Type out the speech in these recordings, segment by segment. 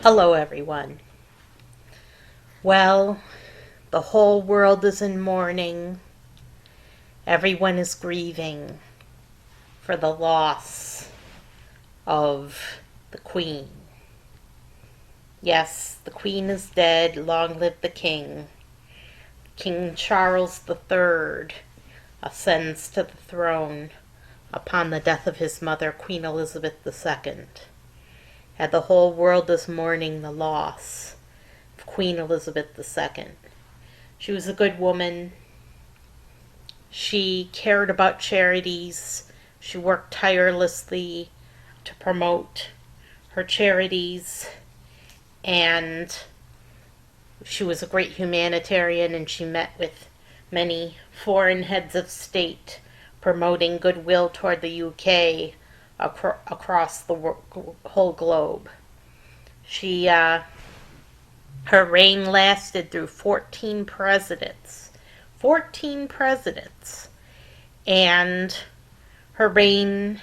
Hello, everyone. Well, the whole world is in mourning. Everyone is grieving for the loss of the Queen. Yes, the Queen is dead. Long live the King. King Charles III ascends to the throne upon the death of his mother, Queen Elizabeth II. And the whole world is mourning the loss of Queen Elizabeth II. She was a good woman. She cared about charities. She worked tirelessly to promote her charities. And she was a great humanitarian, and she met with many foreign heads of state promoting goodwill toward the UK across the whole globe. Her reign lasted through 14 presidents. 14 presidents. And her reign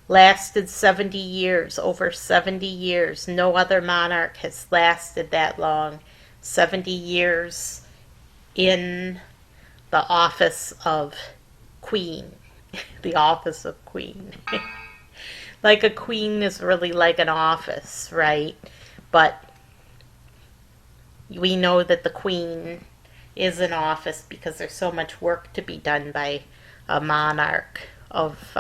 lasted 70 years, over 70 years. No other monarch has lasted that long. 70 years in the office of Queen. The office of Queen. Like a queen is really like an office, right? But we know that the Queen is an office because there's so much work to be done by a monarch of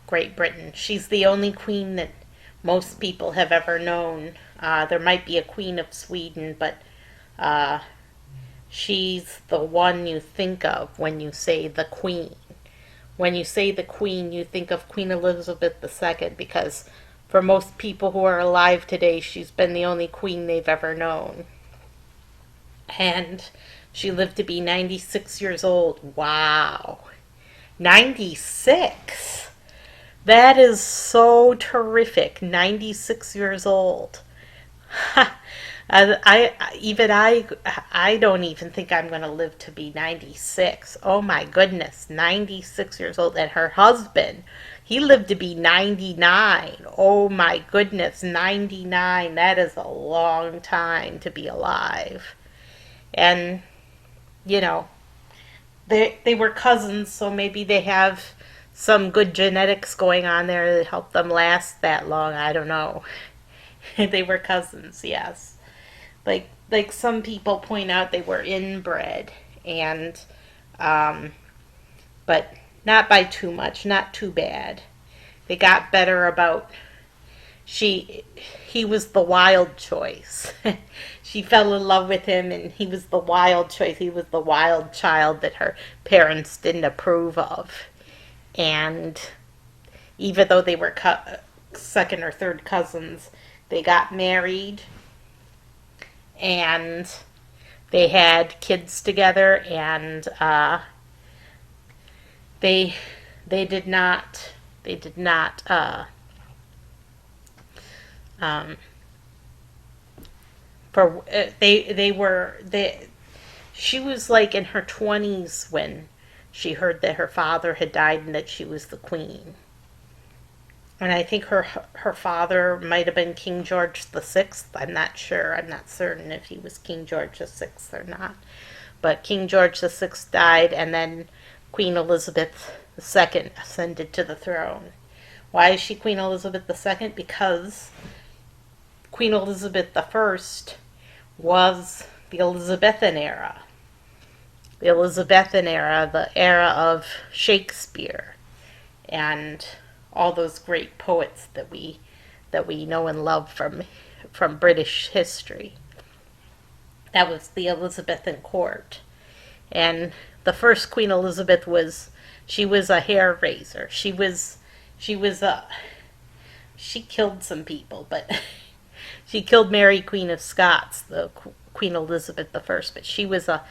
Great Britain. She's the only queen that most people have ever known. There might be a Queen of Sweden, but she's the one you think of when you say the Queen. When you say the Queen, you think of Queen Elizabeth II because for most people who are alive today, she's been the only queen they've ever known. And she lived to be 96 years old. Wow. 96. That is so terrific. 96 years old. I don't even think I'm going to live to be 96. Oh my goodness, 96 years old. And her husband, he lived to be 99. Oh my goodness, 99. That is a long time to be alive. And, you know, they were cousins, so maybe they have some good genetics going on there that help them last that long. I don't know. They were cousins, yes. Like some people point out, they were inbred, and but not by too much, not too bad. They got better about he was the wild choice. She fell in love with him, and he was the wild choice. He was the wild child that her parents didn't approve of. And even though they were second or third cousins, they got married and they had kids together, and they did not for she was like in her 20s when she heard that her father had died and that she was the queen. And I think her father might have been King George VI. I'm not sure. I'm not certain if he was King George VI or not. But King George VI died, and then Queen Elizabeth II ascended to the throne. Why is she Queen Elizabeth II? Because Queen Elizabeth I was the Elizabethan era. The Elizabethan era, the era of Shakespeare and all those great poets that we know and love from British history. That was the Elizabethan court. And the first Queen Elizabeth she was a hair raiser. She killed some people, but she killed Mary Queen of Scots, the Queen Elizabeth I. But she was a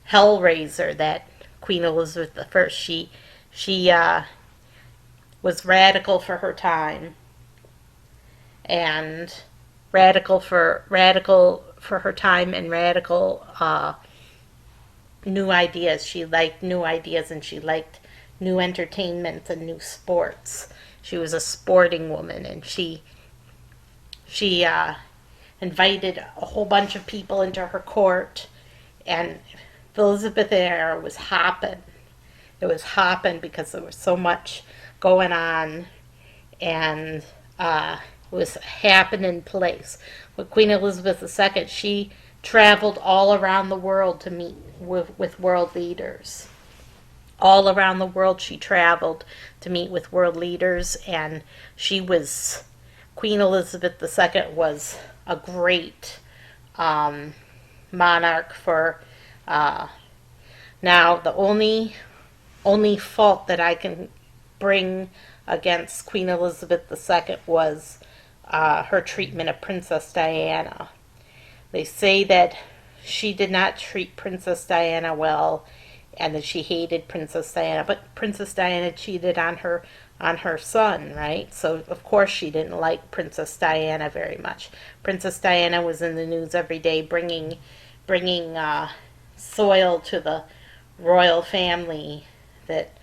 hellraiser, that Queen Elizabeth I. She was radical for her time, and radical for her time, and radical new ideas. She liked new ideas, and she liked new entertainment and new sports. She was a sporting woman, and she invited a whole bunch of people into her court, and the Elizabethan era was hopping. It was hopping because there was so much going on, and it was happening place. With Queen Elizabeth II, she traveled all around the world to meet with world leaders. All around the world she traveled to meet with world leaders, and Queen Elizabeth II was a great monarch for. Now, the only fault that I can bring against Queen Elizabeth II was her treatment of Princess Diana. They say that she did not treat Princess Diana well, and that she hated Princess Diana. But Princess Diana cheated on her son, right? So of course she didn't like Princess Diana very much. Princess Diana was in the news every day, bringing soil to the royal family that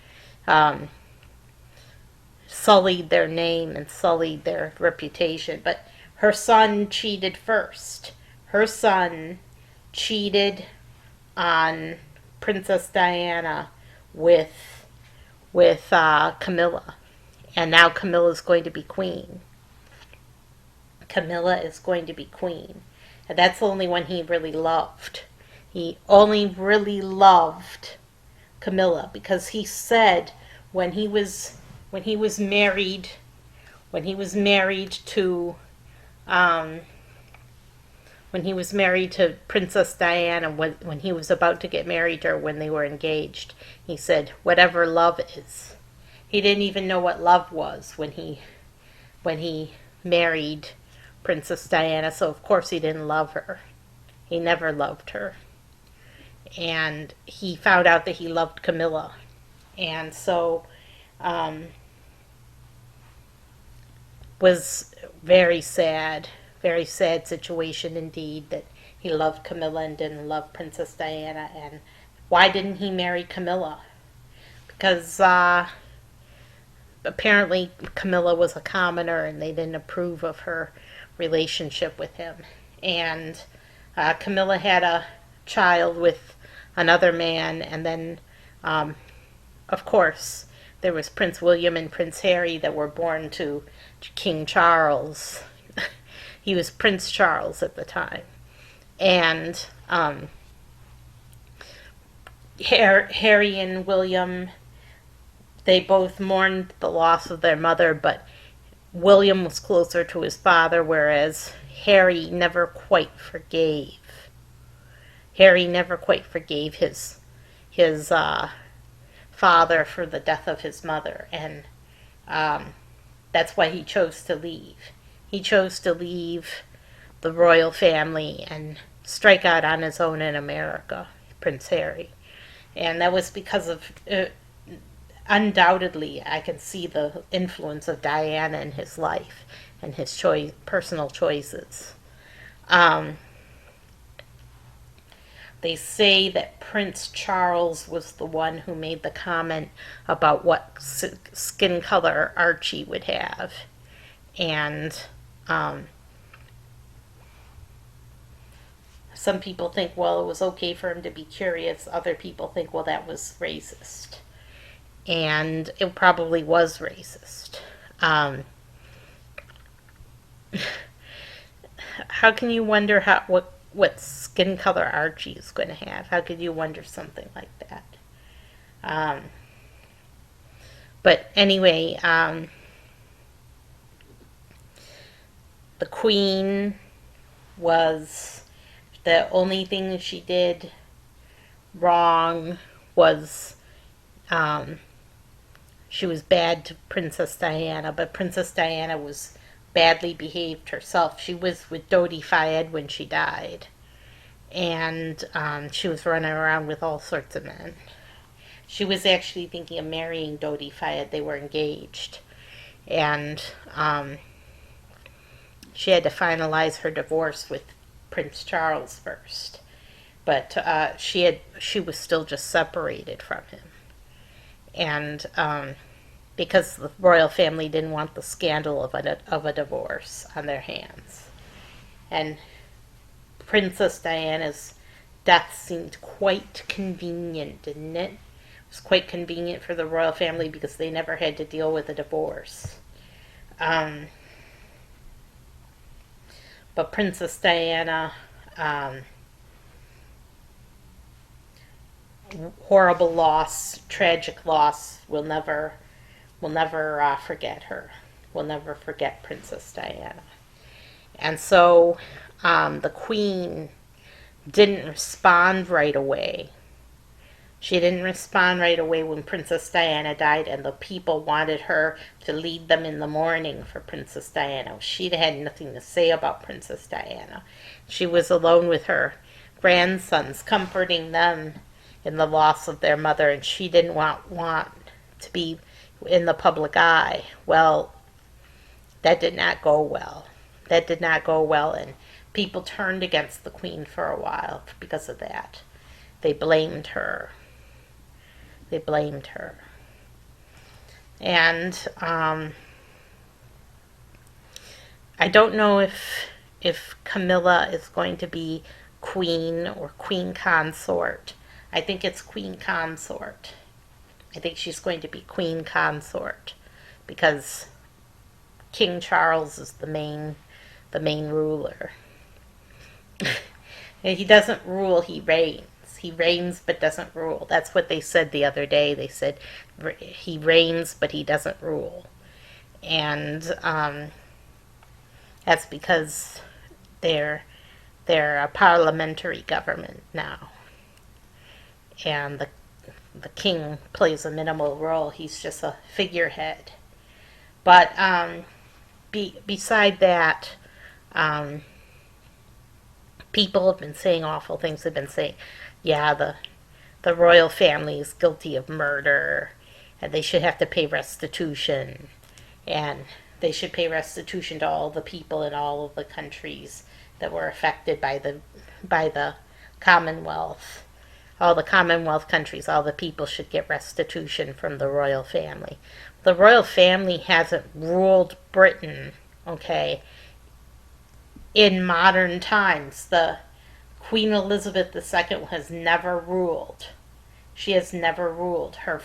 sullied their name and sullied their reputation. But her son cheated first. Her son cheated on Princess Diana with Camilla, and now Camilla is going to be queen. Camilla is going to be queen, and that's the only one he really loved. He only really loved Camilla because he said when he was married to Princess Diana, when he was about to get married to her, when they were engaged, he said, whatever love is. He didn't even know what love was when he married Princess Diana, so of course he didn't love her. He never loved her. And he found out that he loved Camilla. And so was very sad situation indeed, that he loved Camilla and didn't love Princess Diana. And why didn't he marry Camilla? Because apparently Camilla was a commoner and they didn't approve of her relationship with him. And Camilla had a child with another man, and then of course there was Prince William and Prince Harry that were born to King Charles. He was Prince Charles at the time. And Harry and William, they both mourned the loss of their mother, but William was closer to his father, whereas Harry never quite forgave. Harry never quite forgave his father for the death of his mother, and that's why he chose to leave. He chose to leave the royal family and strike out on his own in America, Prince Harry. And that was because of, undoubtedly, I can see the influence of Diana in his life and his personal choices. They say that Prince Charles was the one who made the comment about what skin color Archie would have. And some people think, well, it was okay for him to be curious. Other people think, well, that was racist. And it probably was racist. How can you wonder what skin color Archie is going to have? How could you wonder something like that? But anyway, the Queen was, the only thing she did wrong was she was bad to Princess Diana, but Princess Diana was badly behaved herself. She was with Dodi Fayed when she died, and she was running around with all sorts of men. She was actually thinking of marrying Dodi Fayed. They were engaged, and she had to finalize her divorce with Prince Charles first, but she was still just separated from him. And because the royal family didn't want the scandal of a divorce on their hands. And Princess Diana's death seemed quite convenient, didn't it? It was quite convenient for the royal family because they never had to deal with a divorce. Um, but Princess Diana, um, horrible loss, tragic loss. We'll never forget her. We'll never forget Princess Diana. And so the Queen didn't respond right away. She didn't respond right away when Princess Diana died, and the people wanted her to lead them in the mourning for Princess Diana. She had nothing to say about Princess Diana. She was alone with her grandsons, comforting them in the loss of their mother, and she didn't want to be in the public eye. Well, that did not go well. That did not go well, and people turned against the Queen for a while because of that. They blamed her. They blamed her. And I don't know if Camilla is going to be queen or queen consort. I think it's queen consort. I think she's going to be queen consort because King Charles is the main ruler. He doesn't rule, he reigns. He reigns but doesn't rule. That's what they said the other day. They said he reigns but he doesn't rule. And that's because they're a parliamentary government now. And the king plays a minimal role. He's just a figurehead. But beside that, people have been saying awful things. They've been saying, yeah, the royal family is guilty of murder, and they should have to pay restitution, and they should pay restitution to all the people in all of the countries that were affected by the Commonwealth. All the Commonwealth countries, all the people should get restitution from the royal family. The royal family hasn't ruled Britain, okay, in modern times. The Queen Elizabeth II has never ruled. She has never ruled. Her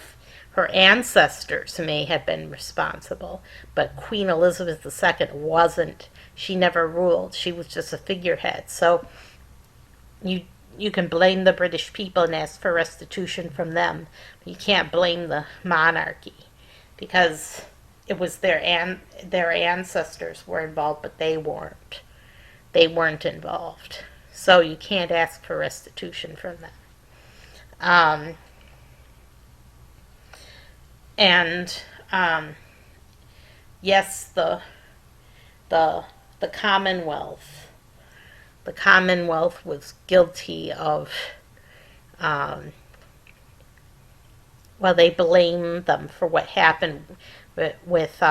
ancestors may have been responsible, but Queen Elizabeth II wasn't. She never ruled. She was just a figurehead. So you can blame the British people and ask for restitution from them. But you can't blame the monarchy because it was their ancestors were involved, but they weren't. They weren't involved. So you can't ask for restitution from them. Yes, the Commonwealth. The Commonwealth was guilty of, they blamed them for what happened with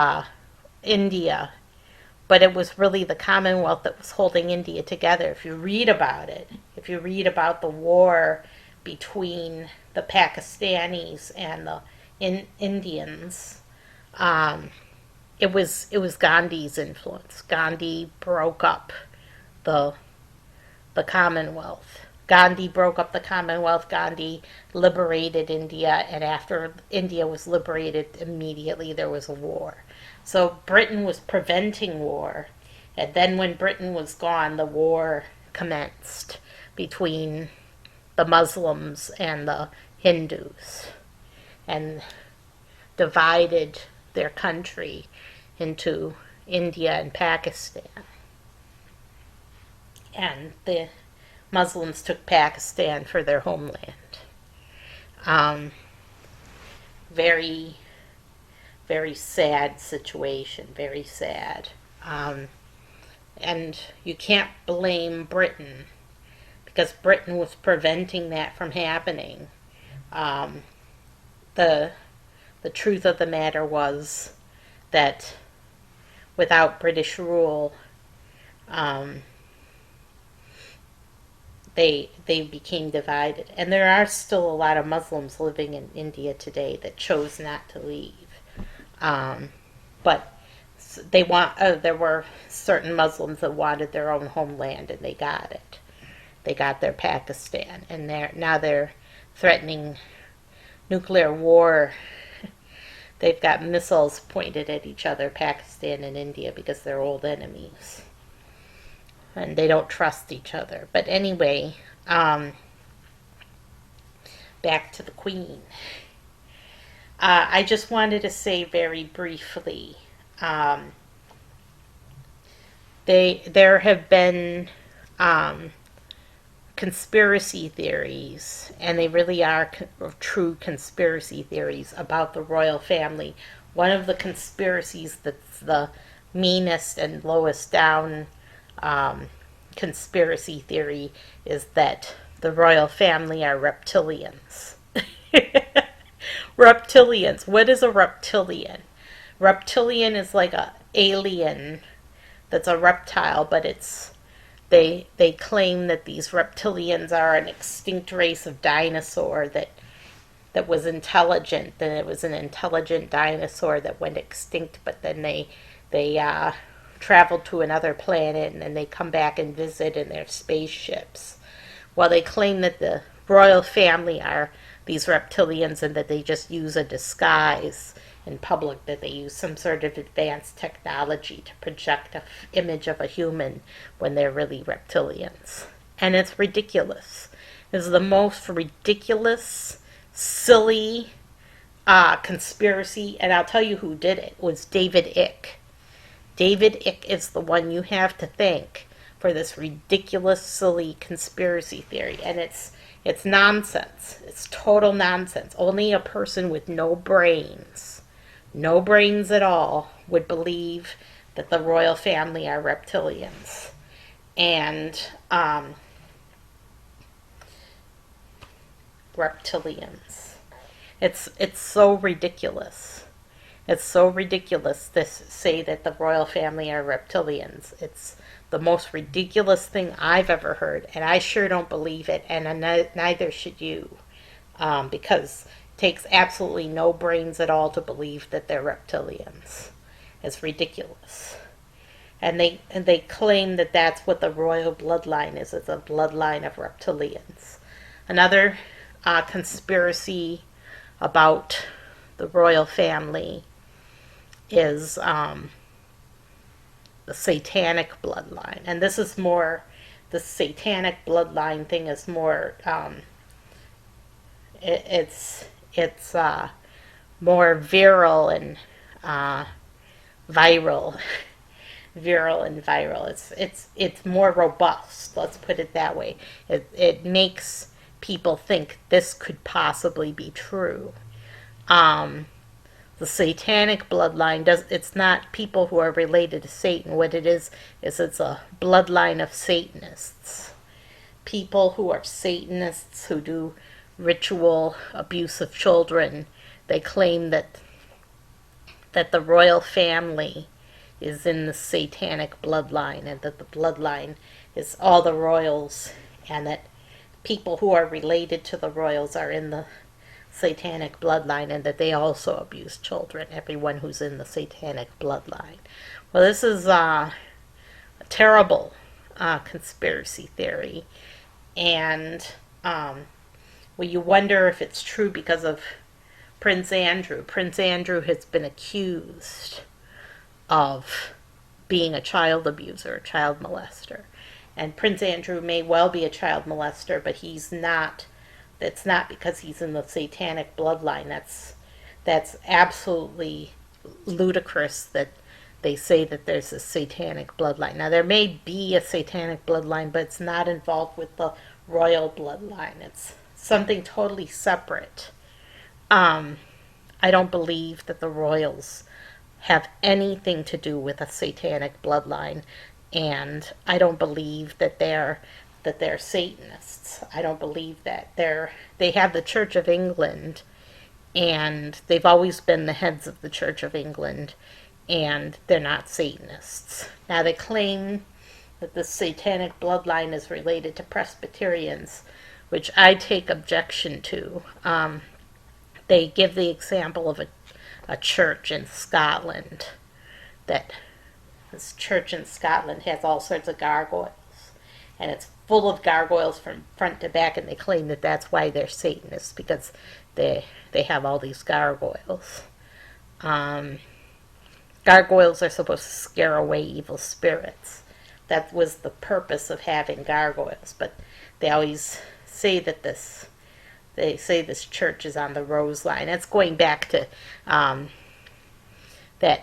India, but it was really the Commonwealth that was holding India together. If you read about it, if you read about the war between the Pakistanis and the Indians, it was Gandhi's influence. Gandhi broke up the Commonwealth. Gandhi broke up the Commonwealth. Gandhi liberated India, and after India was liberated, immediately there was a war. So Britain was preventing war, and then when Britain was gone, the war commenced between the Muslims and the Hindus, and divided their country into India and Pakistan. And the Muslims took Pakistan for their homeland. Very, very sad situation, very sad. And you can't blame Britain because Britain was preventing that from happening. The truth of the matter was that without British rule, they became divided. And there are still a lot of Muslims living in India today that chose not to leave. Um, but there were certain Muslims that wanted their own homeland, and they got it. They got their Pakistan, and now they're threatening nuclear war. They've got missiles pointed at each other, Pakistan and India, because they're old enemies. And they don't trust each other. But anyway, back to the Queen. I just wanted to say very briefly, there have been conspiracy theories, and they really are true conspiracy theories about the royal family. One of the conspiracies that's the meanest and lowest down conspiracy theory is that the royal family are reptilians. Reptilians. What is a reptilian? Reptilian is like a alien that's a reptile, but they claim that these reptilians are an extinct race of dinosaur that was intelligent, and it was an intelligent dinosaur that went extinct, but then they traveled to another planet, and then they come back and visit in their spaceships. Well, they claim that the royal family are these reptilians, and that they just use a disguise in public, that they use some sort of advanced technology to project an image of a human when they're really reptilians. And it's ridiculous. It's the most ridiculous, silly conspiracy, and I'll tell you who did it. It was David Icke. David Icke is the one you have to thank for this ridiculous, silly conspiracy theory. And it's nonsense. It's total nonsense. Only a person with no brains at all, would believe that the royal family are reptilians. And reptilians. It's so ridiculous. It's so ridiculous to say that the royal family are reptilians. It's the most ridiculous thing I've ever heard, and I sure don't believe it, and neither should you, because it takes absolutely no brains at all to believe that they're reptilians. It's ridiculous. And they claim that that's what the royal bloodline is. It's a bloodline of reptilians. Another conspiracy about the royal family is the satanic bloodline. And this is more, the satanic bloodline thing is more, it's more virile and viral. Virile and viral. It's more robust, let's put it that way. It makes people think this could possibly be true. The satanic bloodline it's not people who are related to Satan. What it is it's a bloodline of Satanists. People who are Satanists, who do ritual abuse of children. They claim that the royal family is in the satanic bloodline, and that the bloodline is all the royals, and that people who are related to the royals are in the satanic bloodline, and that they also abuse children, everyone who's in the satanic bloodline. Well, this is a terrible conspiracy theory, and well, you wonder if it's true because of Prince Andrew. Prince Andrew has been accused of being a child abuser, a child molester. And Prince Andrew may well be a child molester, but he's not. That's not because he's in the satanic bloodline. That's absolutely ludicrous that they say that there's a satanic bloodline. Now, there may be a satanic bloodline, but it's not involved with the royal bloodline. It's something totally separate. I don't believe that the royals have anything to do with a satanic bloodline, and I don't believe that they're Satanists. I don't believe that. They have the Church of England, and they've always been the heads of the Church of England, and they're not Satanists. Now, they claim that the satanic bloodline is related to Presbyterians, which I take objection to. They give the example of a church in Scotland. That this church in Scotland has all sorts of gargoyles, and it's full of gargoyles from front to back, and they claim that that's why they're Satanists, because they have all these gargoyles. Um, Gargoyles are supposed to scare away evil spirits. That was the purpose of having gargoyles, but they always say that this church is on the Rose Line. It's going back to that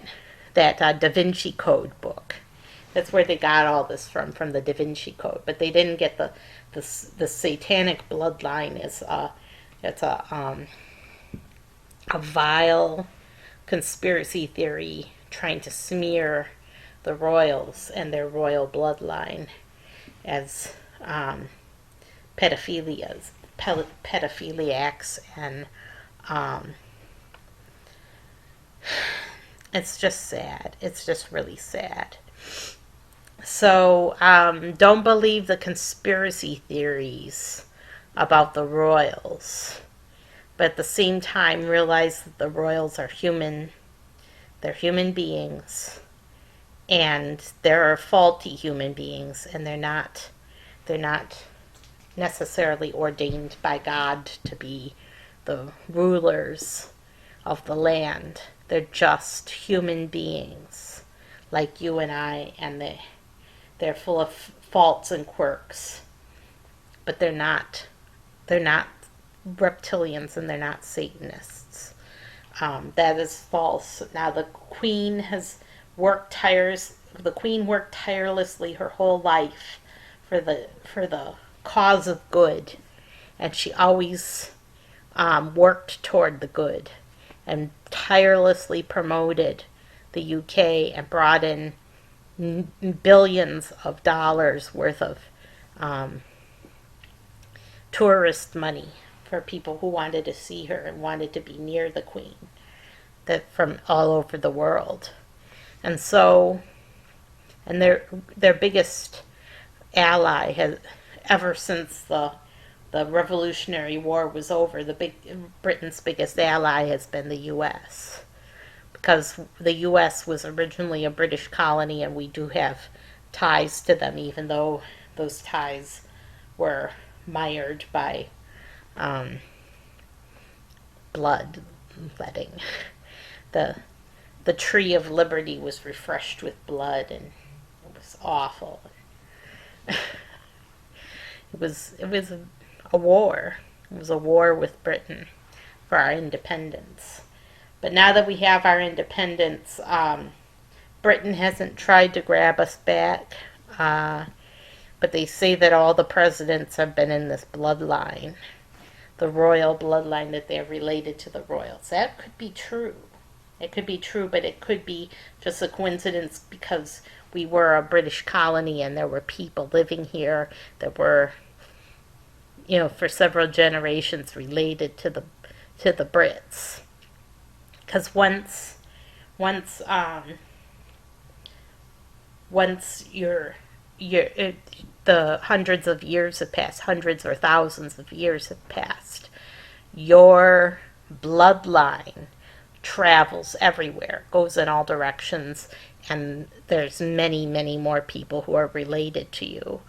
Da Vinci Code book. That's where they got all this from the Da Vinci Code. But they didn't get the satanic bloodline. It's a vile conspiracy theory trying to smear the royals and their royal bloodline as pedophiliacs, and it's just sad. It's just really sad. So don't believe the conspiracy theories about the royals, but at the same time realize that the royals are human. They're human beings, and there are faulty human beings, and they're not necessarily ordained by God to be the rulers of the land. They're just human beings like you and I, and they're full of faults and quirks, but they're not reptilians, and they're not Satanists. That is false. Now the Queen worked tirelessly her whole life for the cause of good, and she always worked toward the good, and tirelessly promoted the UK and brought in billions of dollars worth of tourist money for people who wanted to see her and wanted to be near the Queen, that from all over the world. And so, and their biggest ally has, ever since the Revolutionary War was over, Britain's biggest ally has been the U.S., because the U.S. was originally a British colony, and we do have ties to them, even though those ties were mired by bloodletting. The tree of liberty was refreshed with blood, and it was awful. It was a war. It was a war with Britain for our independence. But now that we have our independence, Britain hasn't tried to grab us back. But they say that all the presidents have been in this bloodline, the royal bloodline, that they're related to the royals. That could be true. It could be true, but it could be just a coincidence because we were a British colony and there were people living here that were, for several generations related to the Brits. Because once the hundreds of years have passed, hundreds or thousands of years have passed, your bloodline travels everywhere, goes in all directions, and there's many, many more people who are related to you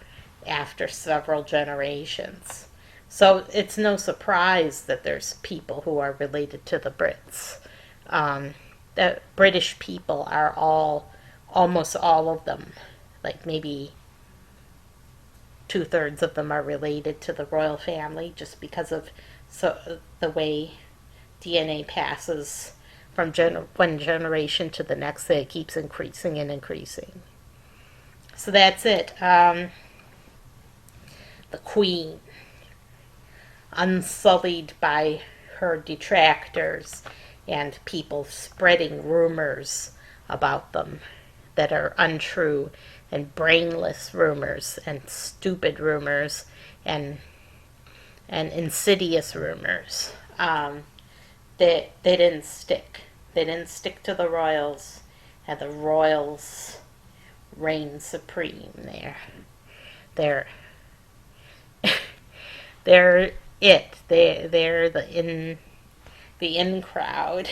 after several generations. So it's no surprise that there's people who are related to the Brits. The British people are almost all of them, like maybe 2/3 of them are related to the royal family, just because of the way DNA passes from one generation to the next, that it keeps increasing and increasing. So that's it. The Queen, unsullied by her detractors and people spreading rumors about them that are untrue, and brainless rumors and stupid rumors and insidious rumors. They didn't stick. They didn't stick to the royals, and the royals reign supreme there. They're it. They're the The in crowd.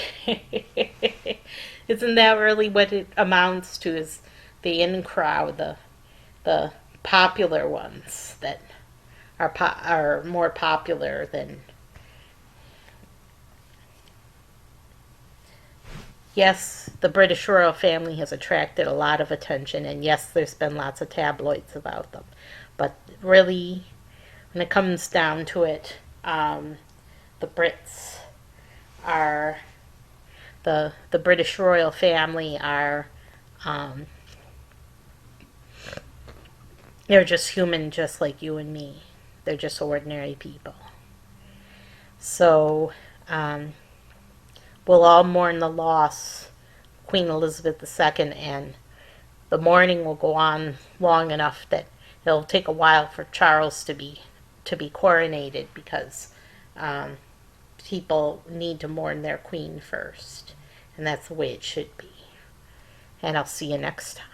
Isn't that really what it amounts to? Is the in crowd, the popular ones that are more popular than. Yes, the British royal family has attracted a lot of attention, and yes, there's been lots of tabloids about them. But really, when it comes down to it, the Brits are the British royal family are um, they're just human, just like you and me. They're just ordinary people. So um, we'll all mourn the loss of Queen Elizabeth II, and the mourning will go on long enough that it'll take a while for Charles to be coronated, because um, people need to mourn their queen first, and that's the way it should be. And I'll see you next time.